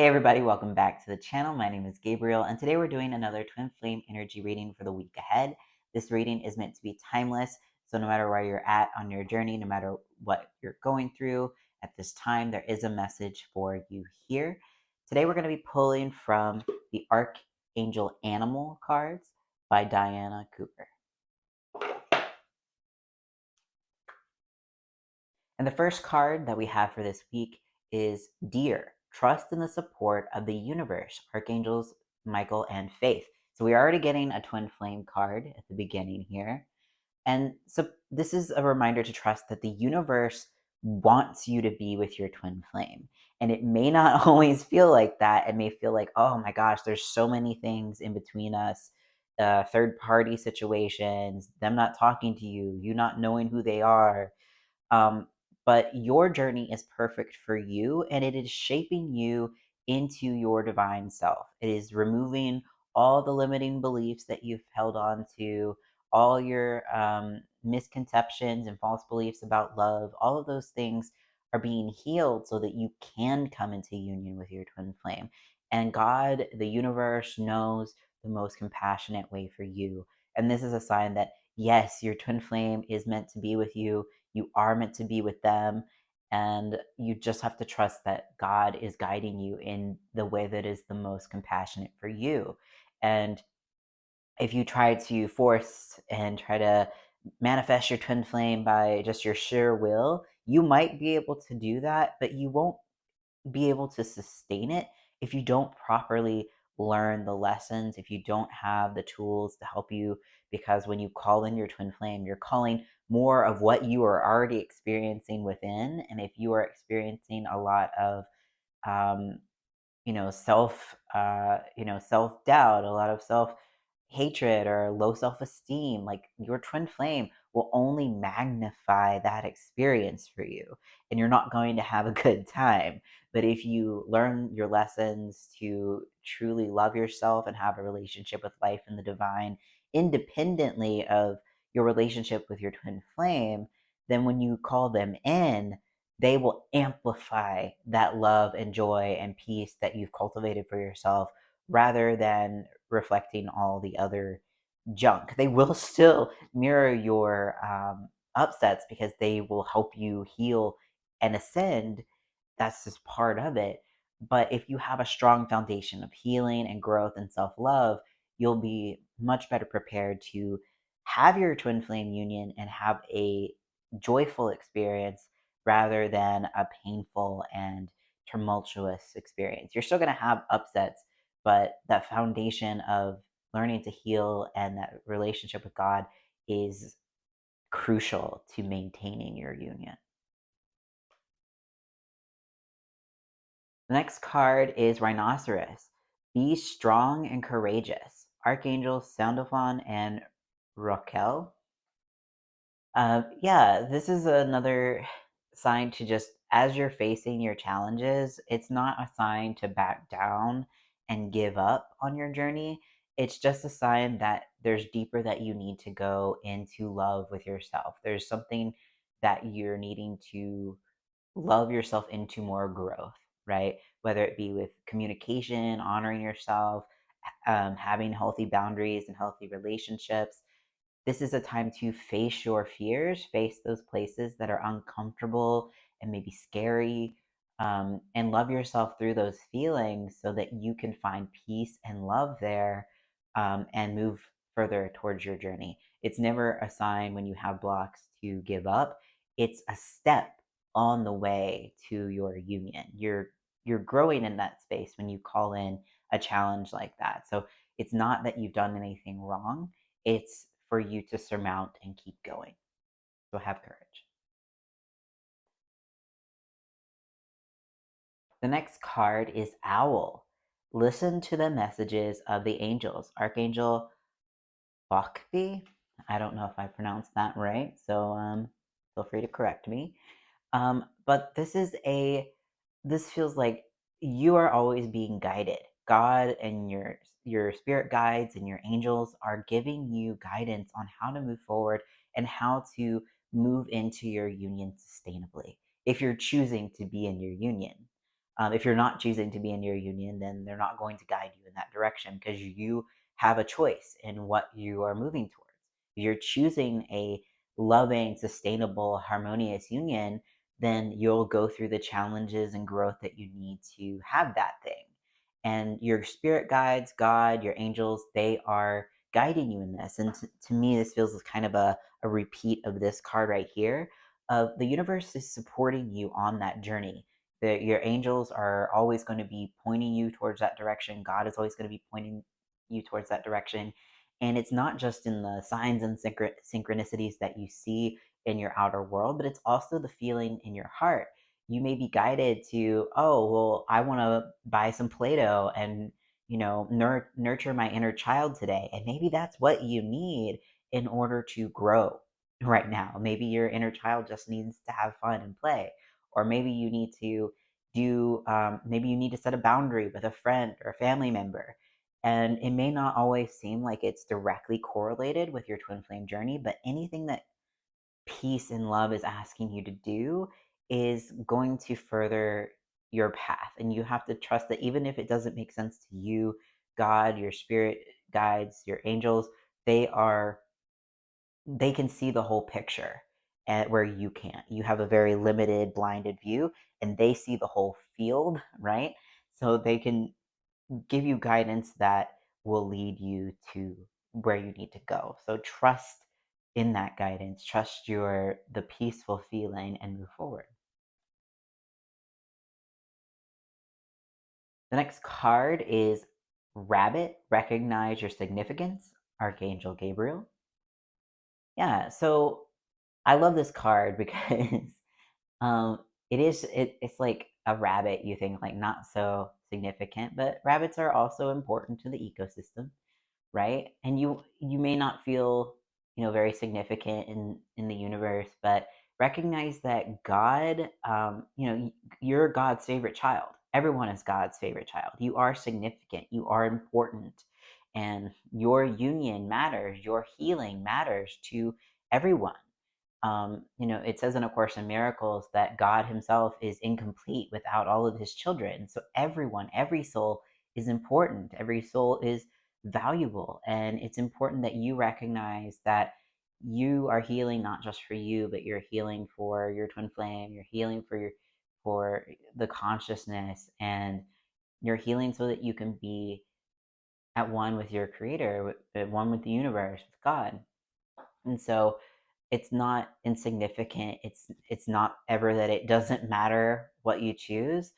Hey everybody, welcome back to the channel. My name is Gabriel, and today we're doing another twin flame energy reading for the week ahead. This reading is meant to be timeless, so no matter where you're at on your journey, no matter what you're going through at this time, there is a message for you here. Today we're going to be pulling from the Archangel Animal cards by Diana Cooper. And the first card that we have for this week is Dear. Trust in the support of the universe, Archangels Michael and Faith. So we're already getting a twin flame card at the beginning here. And so this is a reminder to trust that the universe wants you to be with your twin flame. And it may not always feel like that. It may feel like, oh my gosh, there's so many things in between us, third party situations, them not talking to you, you not knowing who they are. But your journey is perfect for you, and it is shaping you into your divine self. It is removing all the limiting beliefs that you've held on to, all your misconceptions and false beliefs about love. All of those things are being healed so that you can come into union with your twin flame. And God, the universe, knows the most compassionate way for you. And this is a sign that, yes, your twin flame is meant to be with you. You are meant to be with them, and you just have to trust that God is guiding you in the way that is the most compassionate for you. And if you try to force and try to manifest your twin flame by just your sheer will, you might be able to do that, but you won't be able to sustain it if you don't properly learn the lessons, if you don't have the tools to help you. Because when you call in your twin flame, you're calling more of what you are already experiencing within. And if you are experiencing a lot of self-doubt, a lot of self-hatred or low self-esteem, like your twin flame will only magnify that experience for you, and you're not going to have a good time. But if you learn your lessons to truly love yourself and have a relationship with life and the divine, independently of your relationship with your twin flame, then when you call them in, they will amplify that love and joy and peace that you've cultivated for yourself, rather than reflecting all the other junk. They will still mirror your upsets, because they will help you heal and ascend. That's just part of it. But if you have a strong foundation of healing and growth and self-love, you'll be much better prepared to have your twin flame union and have a joyful experience rather than a painful and tumultuous experience. You're still going to have upsets, but that foundation of learning to heal and that relationship with God is crucial to maintaining your union. The next card is Rhinoceros. Be strong and courageous. Archangels Sandalphon and Raquel. Yeah, this is another sign to just, as you're facing your challenges, it's not a sign to back down and give up on your journey. It's just a sign that there's deeper that you need to go into love with yourself. There's something that you're needing to love yourself into more growth, right? Whether it be with communication, honoring yourself, having healthy boundaries and healthy relationships. This is a time to face your fears, face those places that are uncomfortable and maybe scary, and love yourself through those feelings so that you can find peace and love there, and move further towards your journey. It's never a sign when you have blocks to give up. It's a step on the way to your union. You're growing in that space when you call in a challenge like that. So it's not that you've done anything wrong. It's for you to surmount and keep going. So have courage. The next card is Owl. Listen to the messages of the angels. Archangel Bhakti. I don't know if I pronounced that right, so feel free to correct me. But this feels like you are always being guided. God and your spirit guides and your angels are giving you guidance on how to move forward and how to move into your union sustainably, if you're choosing to be in your union. If you're not choosing to be in your union, then they're not going to guide you in that direction because you have a choice in what you are moving towards. If you're choosing a loving, sustainable, harmonious union, then you'll go through the challenges and growth that you need to have that thing. And your spirit guides, God, your angels, they are guiding you in this. And to me, this feels kind of a repeat of this card right here. Of the universe is supporting you on that journey. Your angels are always going to be pointing you towards that direction. God is always going to be pointing you towards that direction. And it's not just in the signs and synchronicities that you see in your outer world, but it's also the feeling in your heart. You may be guided to, oh, well, I want to buy some Play-Doh and, nurture my inner child today. And maybe that's what you need in order to grow right now. Maybe your inner child just needs to have fun and play. Or maybe you need to maybe you need to set a boundary with a friend or a family member. And it may not always seem like it's directly correlated with your twin flame journey, but anything that peace and love is asking you to do is going to further your path. And you have to trust that even if it doesn't make sense to you, God, your spirit guides, your angels, they can see the whole picture at where you can't. You have a very limited, blinded view, and they see the whole field, right? So they can give you guidance that will lead you to where you need to go. So trust in that guidance, trust the peaceful feeling, and move forward. The next card is Rabbit. Recognize your significance, Archangel Gabriel. Yeah, so I love this card because it's like a rabbit. You think like not so significant, but rabbits are also important to the ecosystem, right? And you may not feel very significant in the universe, but recognize that God, you're God's favorite child. Everyone is God's favorite child. You are significant. You are important, and your union matters. Your healing matters to everyone. It says in A Course in Miracles that God himself is incomplete without all of his children. So everyone, every soul is important. Every soul is valuable. And it's important that you recognize that you are healing not just for you, but you're healing for your twin flame, you're healing for the consciousness, and you're healing so that you can be at one with your creator, at one with the universe, with God. And so it's not insignificant. It's not ever that it doesn't matter what you choose.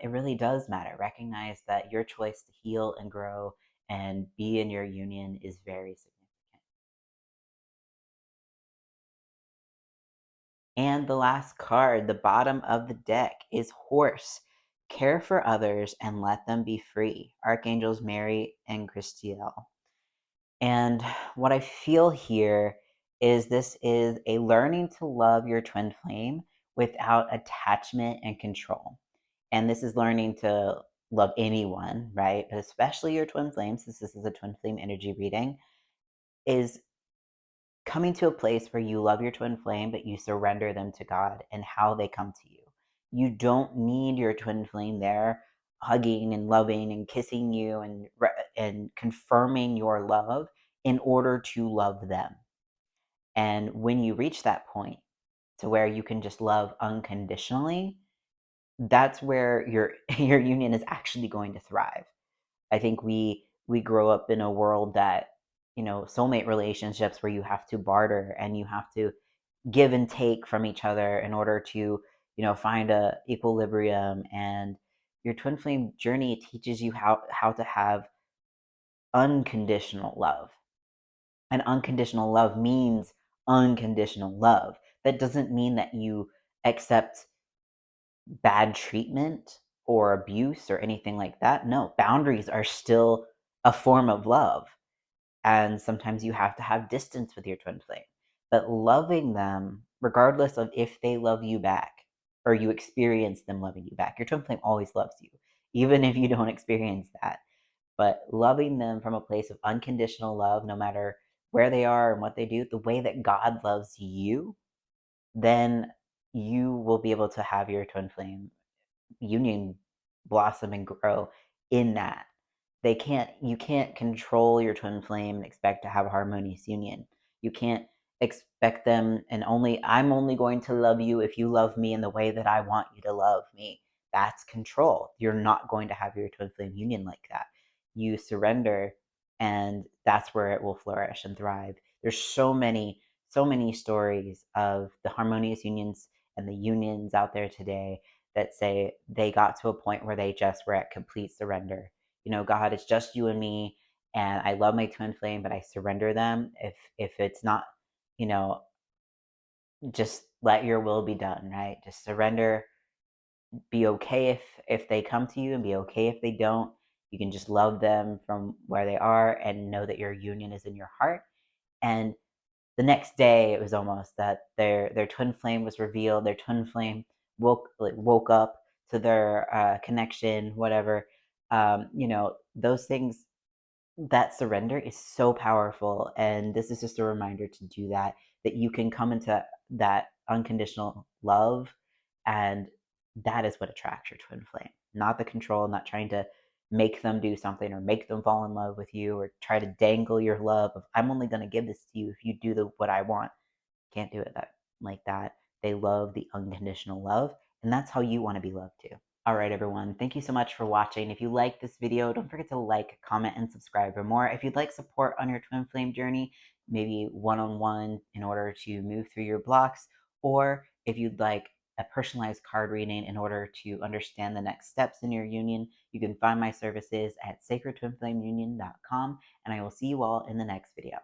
It really does matter. Recognize that your choice to heal and grow and be in your union is very significant. And the last card, the bottom of the deck, is Horse. Care for others and let them be free. Archangels Mary and Christiel. And what I feel here is this is a learning to love your twin flame without attachment and control. And this is learning to love anyone, right? But especially your twin flames, since this is a twin flame energy reading, is coming to a place where you love your twin flame, but you surrender them to God and how they come to you. You don't need your twin flame there hugging and loving and kissing you and confirming your love in order to love them. And when you reach that point to where you can just love unconditionally, that's where your your union is actually going to thrive. I think we grow up in a world that, soulmate relationships where you have to barter and you have to give and take from each other in order to, find a equilibrium. And your twin flame journey teaches you how to have unconditional love. And unconditional love means unconditional love. That doesn't mean that you accept bad treatment or abuse or anything like that. No, boundaries are still a form of love. And sometimes you have to have distance with your twin flame. But loving them, regardless of if they love you back or you experience them loving you back, your twin flame always loves you, even if you don't experience that. But loving them from a place of unconditional love, no matter where they are and what they do, the way that God loves you, then you will be able to have your twin flame union blossom and grow in that. You can't control your twin flame and expect to have a harmonious union. You can't expect them and I'm only going to love you if you love me in the way that I want you to love me. That's control. You're not going to have your twin flame union like that. You surrender, and that's where it will flourish and thrive. There's so many stories of the harmonious unions and the unions out there today that say they got to a point where they just were at complete surrender. You know, God, it's just you and me, and I love my twin flame, but I surrender them. If it's not, you know, just let your will be done, right? Just surrender. Be okay if they come to you, and be okay if they don't. You can just love them from where they are and know that your union is in your heart. And the next day, it was almost that their twin flame was revealed. Their twin flame woke up to their connection, whatever. You know, those things, that surrender is so powerful, and this is just a reminder to do that, that you can come into that unconditional love, and that is what attracts your twin flame, not the control, not trying to make them do something or make them fall in love with you or try to dangle your love of, I'm only going to give this to you if you do what I want. Can't do it like that. They love the unconditional love, and that's how you want to be loved too. All right, everyone. Thank you so much for watching. If you like this video, don't forget to like, comment, and subscribe for more. If you'd like support on your twin flame journey, maybe one-on-one in order to move through your blocks, or if you'd like a personalized card reading in order to understand the next steps in your union, you can find my services at SacredTwinFlameUnion.com, and I will see you all in the next video.